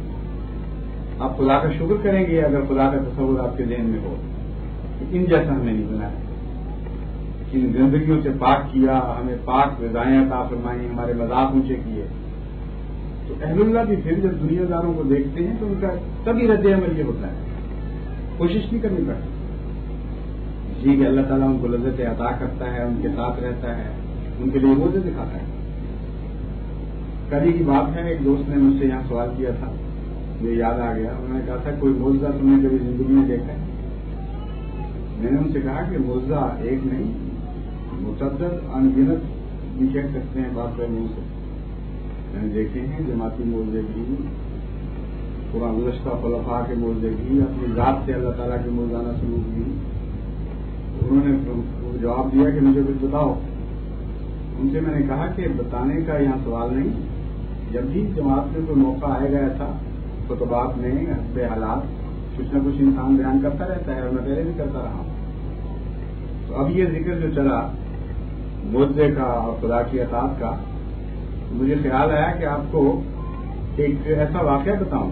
آپ خدا کا شکر کریں گے اگر خدا کا تصور آپ کے ذہن میں ہو کہ ان جیسا ہمیں نہیں بنایا، ان گندگیوں سے پاک کیا، ہمیں پاک غذائیں عطا فرمائیں، ہمارے مذاق اونچے کیے۔ تو اہل اللہ بھی پھر جب دنیا داروں کو دیکھتے ہیں تو ان کا تبھی رد عمل یہ ہوتا ہے، کوشش نہیں کرنی پڑتی جی کہ اللہ تعالیٰ ان کو لذت عطا کرتا ہے، ان کے ساتھ رہتا ہے، ان کے لیے موجے دکھاتا ہے۔ کل کی بات ہے، ایک دوست نے مجھ سے یہاں سوال کیا تھا، مجھے یاد آ گیا، انہوں نے کہا تھا کوئی معجزہ تم نے کبھی زندگی میں دیکھا ہے؟ میں نے ان سے کہا کہ معجزہ ایک نہیں، متعدد انگنت بھی کہہ سکتے ہیں بات کر منہ سے میں نے دیکھے ہیں، جماعتی معجزے بھی، قرآن گزشتہ خلفاء کے معجزے بھی، اپنی ذات سے اللہ تعالیٰ کے موجودانہ سلوک بھی۔ انہوں نے جواب دیا کہ مجھے کچھ بتاؤ۔ ان سے میں نے کہا کہ بتانے کا یہاں سوال نہیں، جب بھی جماعت میں کوئی موقع آئے گا ایسا خطبات میں حسب حالات کچھ نہ کچھ انسان بیان کرتا رہتا ہے اور میں پہلے بھی کرتا رہا ہوں۔ تو اب یہ ذکر جو چلا معجزے کا اور خدا کی عطاعت کا، مجھے خیال آیا کہ آپ کو ایک ایسا واقعہ بتاؤں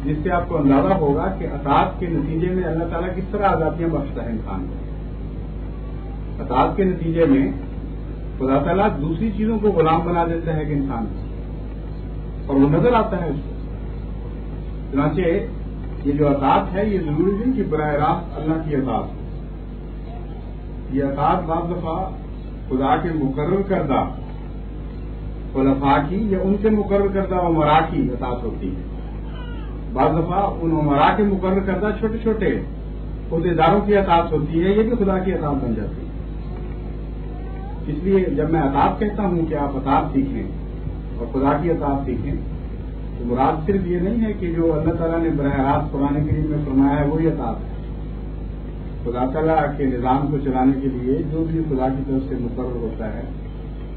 جس سے آپ کو اندازہ ہوگا کہ عطاعت کے نتیجے میں اللہ تعالیٰ کس طرح آزادیاں بخشتا ہے انسان کو۔ عطاعت کے نتیجے میں خدا تعالیٰ دوسری چیزوں کو غلام بنا دیتا ہے کہ انسان کو، اور وہ نظر آتا ہے اس کو۔ چنانچہ یہ جو عطاعت ہے یہ ضروری نہیں کہ براہ راست اللہ کی عطاعت ہو، یہ عطاعت بعض دفعہ خدا کے مقرر کردہ خلفاء کی یا ان کے مقرر کردہ عمرا کی عطاعت ہوتی ہے، بعض دفعہ ان عمرا کے مقرر کردہ چھوٹے چھوٹے عہدیداروں کی عطاعت ہوتی ہے، یہ بھی خدا کی عطاعت بن جاتی ہے۔ اس لیے جب میں عطاعت کہتا ہوں کہ آپ عطاعت سیکھیں اور خدا کی عطاعت سیکھیں تو مراد صرف یہ نہیں ہے کہ جو اللہ تعالیٰ نے براہ راست قرآن کریم میں فرمایا ہے وہی عطاعت ہے۔ خدا تعالیٰ کے نظام کو چلانے کے لیے جو بھی خدا کی طرف سے مقرر ہوتا ہے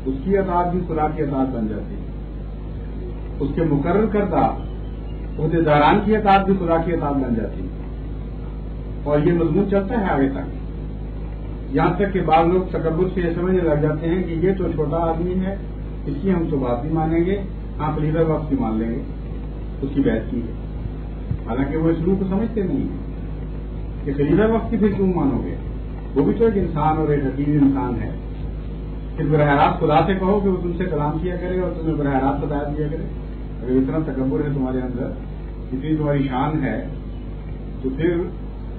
اس کی عطاعت بھی خدا کی عطاعت بن جاتی ہے، اس کے مقرر کردہ عہدیداران کی عطاعت بھی خدا کی عطاعت بن جاتی ہے، اور یہ مضمون چلتا ہے آگے تک، یہاں تک کہ بعض لوگ تکبر سے یہ سمجھنے لگ جاتے ہیں کہ یہ تو چھوٹا آدمی ہے، اس کی ہم تو بات بھی مانیں گے، ہاں خلیفہ وقت کی مان لیں گے، اس کی بحث کی ہے، حالانکہ وہ اس روح کو سمجھتے نہیں ہیں کہ خلیفہ وقت کی پھر کیوں مانو گے، وہ بھی تو ایک انسان اور ایک حقیقی انسان ہے۔ پھر براہ راست خدا سے کہو کہ وہ تم سے کلام کیا کرے اور تمہیں براہ راست ہدایت دیا کرے۔ اگر اتنا تکبر ہے تمہارے اندر، اتنی تمہاری شان ہے، تو پھر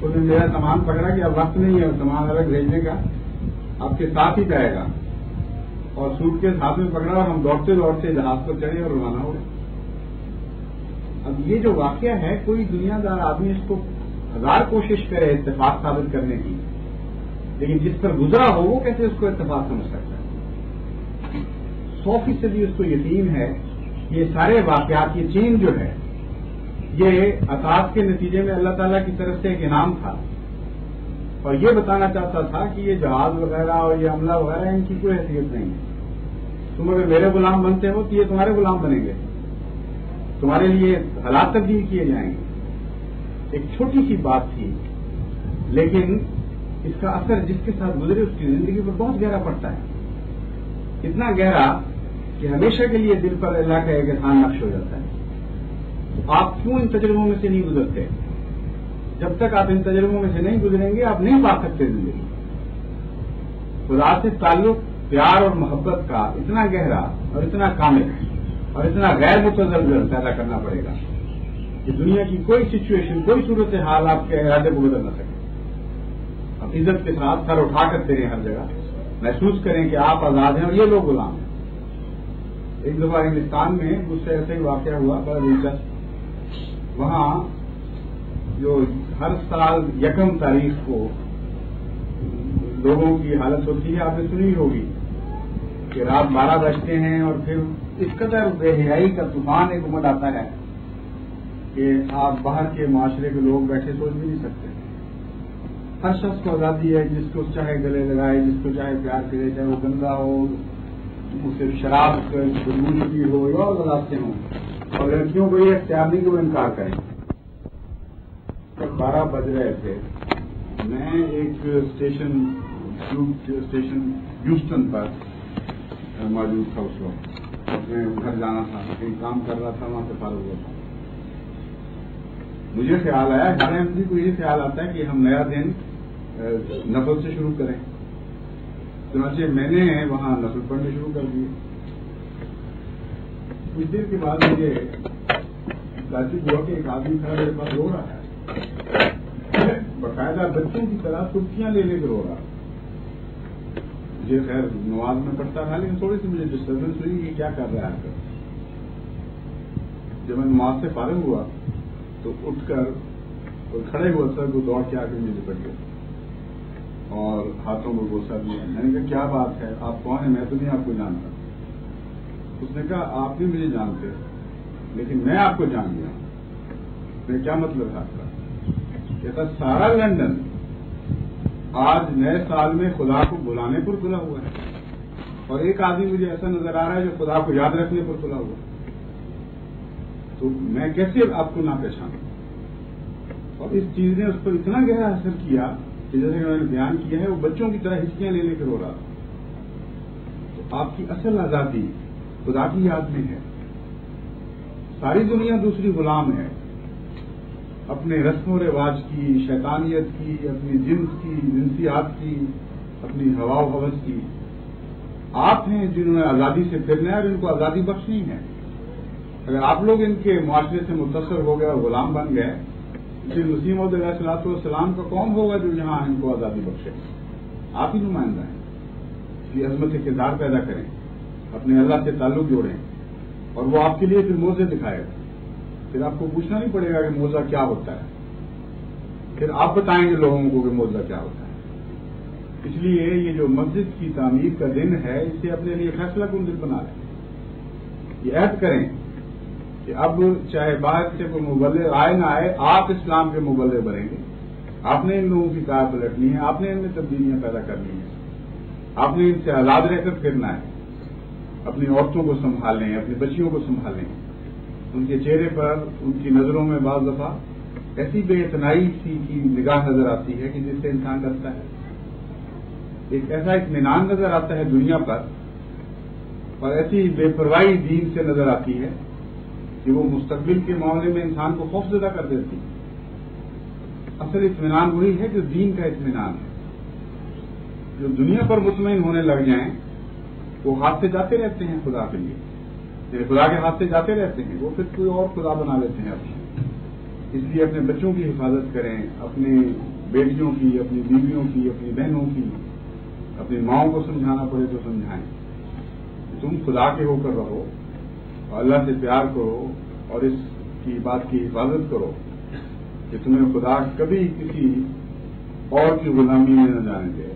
اس نے میرا سامان پکڑا کہ اب وقت نہیں ہے سامان الگ بھیجنے کا، آپ کے ساتھ ہی جائے گا، اور سوٹ کے ہاتھ میں پکڑا اور ہم دوڑتے دوڑتے جہاز پر چڑھے اور روانہ ہو گئے۔ اب یہ جو واقعہ ہے، کوئی دنیا دار آدمی اس کو 1000 کوشش کرے اتفاق ثابت کرنے کی، لیکن جس پر گزرا ہو وہ کیسے اس کو اتفاق سمجھ سکتا ہے؟ 100% اس کو یقین ہے یہ سارے واقعات، یہ چین جو ہے یہ اساس کے نتیجے میں اللہ تعالیٰ کی طرف سے ایک انعام تھا، اور یہ بتانا چاہتا تھا کہ یہ جہاز وغیرہ اور یہ عملہ وغیرہ ان کی کوئی حیثیت نہیں ہے، تم اگر میرے غلام بنتے ہو تو یہ تمہارے غلام بنیں گے، تمہارے لیے حالات تبدیل کیے جائیں گے۔ ایک چھوٹی سی بات تھی، لیکن اس کا اثر جس کے ساتھ گزرے اس کی زندگی پر بہت گہرا پڑتا ہے، اتنا گہرا کہ ہمیشہ کے لیے دل پر اللہ کا ایک احسان نقش ہو جاتا ہے۔ تو آپ کیوں ان تجربوں میں سے نہیں گزرتے؟ جب تک آپ ان تجربوں میں سے نہیں گزریں گے آپ نہیں پا سکتے زندگی۔ خدا سے تعلق، پیار اور محبت کا اتنا گہرا اور اتنا کامل اور اتنا غیر متزلزل پیدا کرنا پڑے گا کہ دنیا کی کوئی سچویشن، کوئی صورتحال آپ کے ارادے کو بدل نہ سکے۔ اب عزت کے ساتھ سر اٹھا کر پھریں ہر جگہ، محسوس کریں کہ آپ آزاد ہیں اور یہ لوگ غلام ہیں۔ ایک دفعہ ہندوستان میں مجھ سے ایسا ہی واقعہ ہوا، بڑا دلچسپ۔ وہاں جو ہر سال 1 تاریخ کو لوگوں کی حالت ہوتی ہے، آپ نے سنی ہوگی کہ رات 12 بجتے ہیں اور پھر اس قدر بے حیائی کا طوفان ایک امد آتا ہے کہ آپ باہر کے معاشرے کے لوگ بیٹھے سوچ بھی نہیں سکتے۔ ہر شخص کو آزادی ہے، جس کو چاہے گلے لگائے، جس کو چاہے پیار کرے، چاہے وہ گندا ہو، اسے شراب کی ہو یا اور راستے ہوں، اور لڑکیوں کو یہ اختیار نہیں کہ وہ انکار کریں۔ جب 12 بج رہے تھے، میں ایک اسٹیشن ہیوسٹن پر موجود تھا اس وقت، اپنے گھر جانا تھا، کہیں کام کر رہا تھا، وہاں سے فارغ ہوا تھا۔ مجھے خیال آیا، ہر آدمی کو یہ خیال آتا ہے کہ ہم نیا دن نفل سے شروع کریں، چنانچہ میں نے وہاں نفل پڑھنے شروع کر دیے۔ کچھ دیر کے بعد مجھے تعجب ہوا کہ ایک آدمی تھا میرے پاس رو رہا ہے، باقاعدہ بچوں کی طرح سرخیاں لے کے رو رہا۔ مجھے خیر نماز میں پڑھتا تھا، لیکن تھوڑی سی مجھے ڈسٹربنس ہوئی کہ کیا کر رہا ہے۔ جب میں نماز سے فارغ ہوا تو اٹھ کر اور کھڑے ہوا سر کو دوڑ کے آ کے مجھے لپٹ گیا اور ہاتھوں کو بوسا دیا۔ میں نے کہا کیا بات ہے، آپ کون ہیں؟ میں تو نہیں آپ کو جانتا۔ اس نے کہا آپ بھی مجھے جانتے، لیکن میں آپ کو جان گیا۔ میں کیا مطلب ہے آپ کا؟ کہتا سارا لندن آج نئے سال میں خدا کو بلانے پر کھلا ہوا ہے، اور ایک آدمی مجھے ایسا نظر آ رہا ہے جو خدا کو یاد رکھنے پر کھلا ہوا ہے، تو میں کیسے آپ کو نہ پہچانوں؟ اور اس چیز نے اس پر اتنا گہرا اثر کیا کہ جیسے کہ میں نے بیان کیا ہے، وہ بچوں کی طرح ہچکیاں لے کے رو رہا تھا۔ تو آپ کی اصل آزادی خدا کی یاد میں ہے۔ ساری دنیا دوسری غلام ہے، اپنے رسم و رواج کی، شیطانیت کی، اپنی جنس کی، جنسیات کی، اپنی ہوا و ہوس کی۔ آپ ہیں جنہوں نے آزادی سے پھرنا ہے اور ان کو آزادی بخشنی ہے۔ اگر آپ لوگ ان کے معاشرے سے متاثر ہو گئے اور غلام بن گئے، پھر مسیح موعود علیہ الصلوۃ والسلام کا کون ہوگا جو یہاں ان کو آزادی بخشے؟ آپ ہی نمائندہ ہیں۔ اس لیے عظمت کردار پیدا کریں، اپنے اللہ سے تعلق جوڑیں، اور وہ آپ کے لیے پھر موزے دکھائے گا۔ پھر آپ کو پوچھنا نہیں پڑے گا کہ موزہ کیا ہوتا ہے، پھر آپ بتائیں گے لوگوں کو کہ موزہ کیا ہوتا ہے۔ اس لیے یہ جو مسجد کی تعمیر کا دن ہے، اسے اپنے لیے فیصلہ کن دن بنا لیں، یہ عہد کریں کہ اب چاہے باہر سے کوئی مبلغ آئے نہ آئے، آپ اسلام کے مبلغ بنیں گے۔ آپ نے ان لوگوں کی کار پلٹنی ہے، آپ نے ان میں تبدیلیاں پیدا کرنی ہیں، آپ نے ان سے آزاد رہ کر پھرنا ہے، اپنی عورتوں کو سنبھالیں، اپنی بچیوں کو سنبھالیں۔ ان کے چہرے پر، ان کی نظروں میں بعض دفعہ ایسی بے اتنائی سی کی نگاہ نظر آتی ہے کہ جس سے انسان ڈرتا ہے۔ ایک ایسا اطمینان نظر آتا ہے دنیا پر، اور ایسی بے پرواہی دین سے نظر آتی ہے کہ وہ مستقبل کے معاملے میں انسان کو خوفزدہ کر دیتی ہے۔ اصل اطمینان وہی ہے جو دین کا اطمینان ہے۔ جو دنیا پر مطمئن ہونے لگ جائیں وہ ہاتھ سے جاتے رہتے ہیں خدا کے لیے، یعنی خدا کے ہاتھ سے جاتے رہتے ہیں، وہ پھر کوئی اور خدا بنا لیتے ہیں اپنے۔ اس لیے اپنے بچوں کی حفاظت کریں، اپنے بیٹیوں کی، اپنی بیویوں کی، اپنی بہنوں کی، اپنی ماؤں کو سمجھانا پڑے تو سمجھائیں. تم خدا کے ہو کر رہو اور اللہ سے پیار کرو اور اس کی بات کی حفاظت کرو کہ تمہیں خدا کبھی کسی اور کی غلامی میں نہ جانے دے.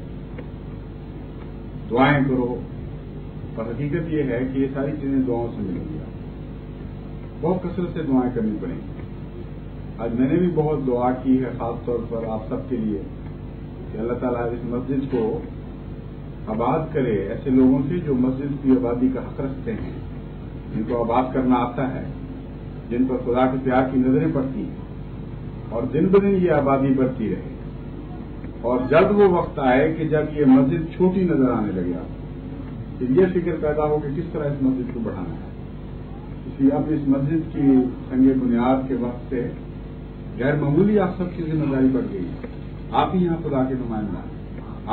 دعائیں کرو. اور حقیقت یہ ہے کہ یہ ساری چیزیں دعاؤں سے ملیں گی. بہت کثرت سے دعائیں کرنی پڑیں گی. آج میں نے بھی بہت دعا کی ہے خاص طور پر آپ سب کے لیے کہ اللہ تعالیٰ اس مسجد کو آباد کرے ایسے لوگوں سے جو مسجد کی آبادی کا حق رکھتے ہیں، جن کو آباد کرنا آتا ہے، جن پر خدا کے پیار کی نظریں پڑتی ہیں، اور دن بدن یہ آبادی بڑھتی رہے. اور جب وہ وقت آئے کہ جب یہ مسجد چھوٹی نظر آنے لگے پھر یہ فکر پیدا ہو کہ کس طرح اس مسجد کو بڑھانا ہے. اس لیے اب اس مسجد کی سنگ بنیاد کے وقت سے غیر معمولی آپ سب کی ذمہ داری بڑھ گئی. آپ ہی یہاں خدا کے نمائندہ ہیں.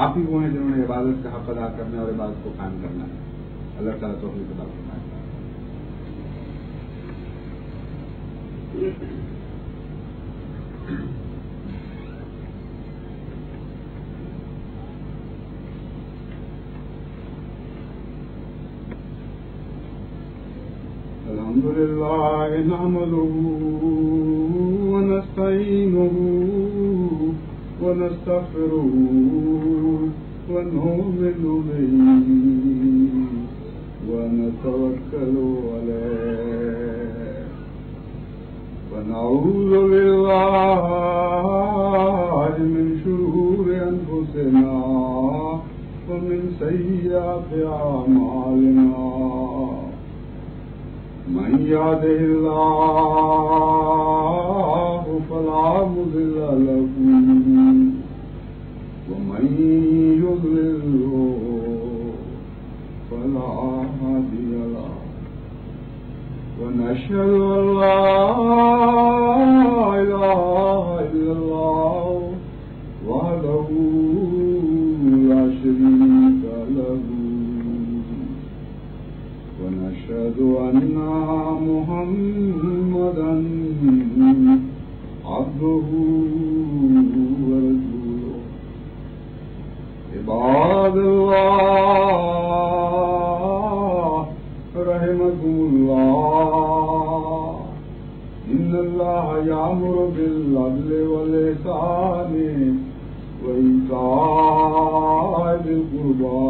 آپ ہی وہ ہیں جنہوں نے عبادت کا حق ادا کرنا ہے اور عبادت کو قائم کرنا ہے. اللہ تعالیٰ توفیق عطا فرمائے. الحمد لله نحمده ونستعينه ونستغفره ونؤمن به ونتوكل عليه ونعوذ بالله من شرور أنفسنا ومن سيئات أعمالنا. من يهده الله فلا مضل له ومن يضلل فلا هادي له. ونشهد أن لا إله إلا الله وحده لا شريك له. ونشهد أن محمدا عبده ورسوله. عباد الله رحمكم الله إن الله يأمر بالعدل والإحسان وإيتاء ذي القربى